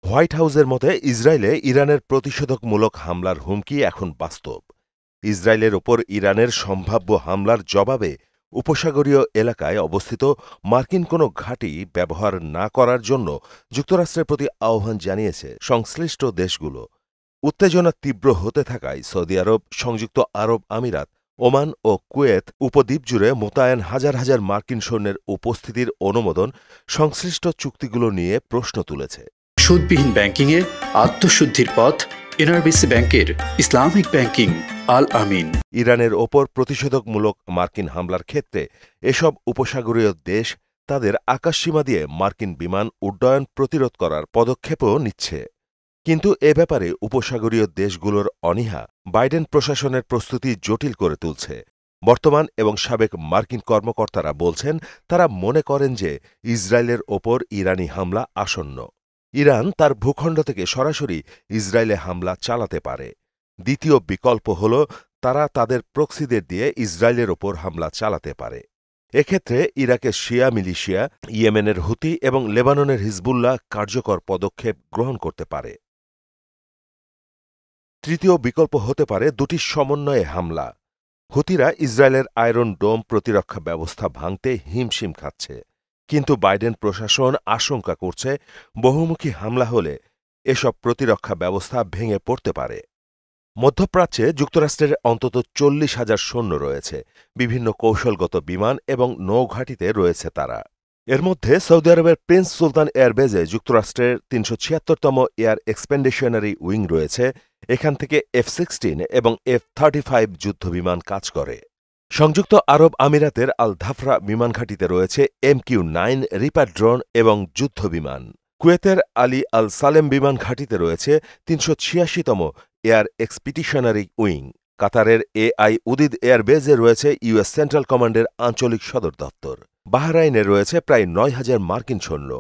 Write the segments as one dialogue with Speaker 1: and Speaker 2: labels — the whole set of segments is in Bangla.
Speaker 1: হোয়াইট হাউসের মতে ইসরায়েলে ইরানের প্রতিষেধকমূলক হামলার হুমকি এখন বাস্তব। ইসরায়েলের ওপর ইরানের সম্ভাব্য হামলার জবাবে উপসাগরীয় এলাকায় অবস্থিত মার্কিন কোনো ঘাঁটি ব্যবহার না করার জন্য যুক্তরাষ্ট্রের প্রতি আহ্বান জানিয়েছে সংশ্লিষ্ট দেশগুলো। উত্তেজনা তীব্র হতে থাকায় সৌদি আরব, সংযুক্ত আরব আমিরাত, ওমান ও কুয়েত উপদ্বীপ জুড়ে মোতায়েন হাজার হাজার মার্কিন সৈন্যের উপস্থিতির অনুমোদন সংশ্লিষ্ট চুক্তিগুলো নিয়ে প্রশ্ন তুলেছে।
Speaker 2: সুদবিহীন ব্যাংকিংয়ে আত্মশুদ্ধির পথ এনআরবিসি ব্যাংকের ইসলামিক ব্যাংকিং আল আমিন।
Speaker 1: ইরানের ওপর প্রতিষেধকমূলক মার্কিন হামলার ক্ষেত্রে এসব উপসাগরীয় দেশ তাদের আকাশসীমা দিয়ে মার্কিন বিমান উড্ডয়ন প্রতিরোধ করার পদক্ষেপও নিচ্ছে। কিন্তু এ ব্যাপারে উপসাগরীয় দেশগুলোর অনীহা বাইডেন প্রশাসনের প্রস্তুতি জটিল করে তুলছে। বর্তমান এবং সাবেক মার্কিন কর্মকর্তারা বলছেন, তারা মনে করেন যে ইসরায়েলের ওপর ইরানি হামলা আসন্ন। ইরান তার ভূখণ্ড থেকে সরাসরি ইসরায়েলে হামলা চালাতে পারে। দ্বিতীয় বিকল্প হল তারা তাদের প্রক্সিদের দিয়ে ইসরায়েলের ওপর হামলা চালাতে পারে। এক্ষেত্রে ইরাকের শিয়া মিলিশিয়া, ইয়েমেনের হুতি এবং লেবাননের হিজবুল্লাহ কার্যকর পদক্ষেপ গ্রহণ করতে পারে। তৃতীয় বিকল্প হতে পারে দুটি সমন্বয়ে হামলা। হুতিরা ইসরায়েলের আয়রন ডোম প্রতিরক্ষা ব্যবস্থা ভাঙতে হিমশিম খাচ্ছে, কিন্তু বাইডেন প্রশাসন আশঙ্কা করছে বহুমুখী হামলা হলে এসব প্রতিরক্ষা ব্যবস্থা ভেঙে পড়তে পারে। মধ্যপ্রাচ্যে যুক্তরাষ্ট্রের অন্তত 40,000 সৈন্য রয়েছে। বিভিন্ন কৌশলগত বিমান এবং নৌঘাঁটিতে রয়েছে তারা। এর মধ্যে সৌদি আরবের প্রিন্স সুলতান এয়ারবেজে যুক্তরাষ্ট্রের ৩৭৬তম এয়ার এক্সপেন্ডিশনারি উইং রয়েছে। এখান থেকে F-16 এবং F-35 যুদ্ধবিমান কাজ করে। সংযুক্ত আরব আমিরাতের আল ধাফরা বিমানঘাঁটিতে রয়েছে MQ-9 রিপার ড্রোন এবং যুদ্ধবিমান। কুয়েতের আলী আল সালেম বিমান ঘাঁটিতে রয়েছে ৩৮৬তম এয়ার এক্সপিডিশনারি উইং। কাতারের AI উদিদ এয়ারবেজে রয়েছে ইউএস সেন্ট্রাল কমান্ডের আঞ্চলিক সদর দপ্তর। বাহরাইনে রয়েছে প্রায় ৯,০০০ মার্কিন সৈন্য।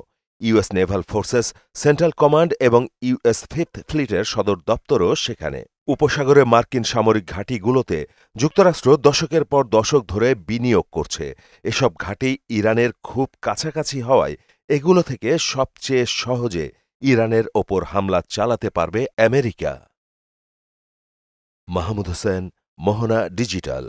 Speaker 1: US Naval forces central command এবং ইউএস ফিফথ ফ্লিটের সদর দপ্তরও সেখানে। উপসাগরে মার্কিন সামরিক ঘাঁটিগুলোতে যুক্তরাষ্ট্র দশকের পর দশক ধরে বিনিয়োগ করছে। এসব ঘাঁটি ইরানের খুব কাছাকাছি হওয়ায় এগুলো থেকে সবচেয়ে সহজে ইরানের ওপর হামলা চালাতে পারবে আমেরিকা। মাহমুদ হোসেন, মোহনা ডিজিটাল।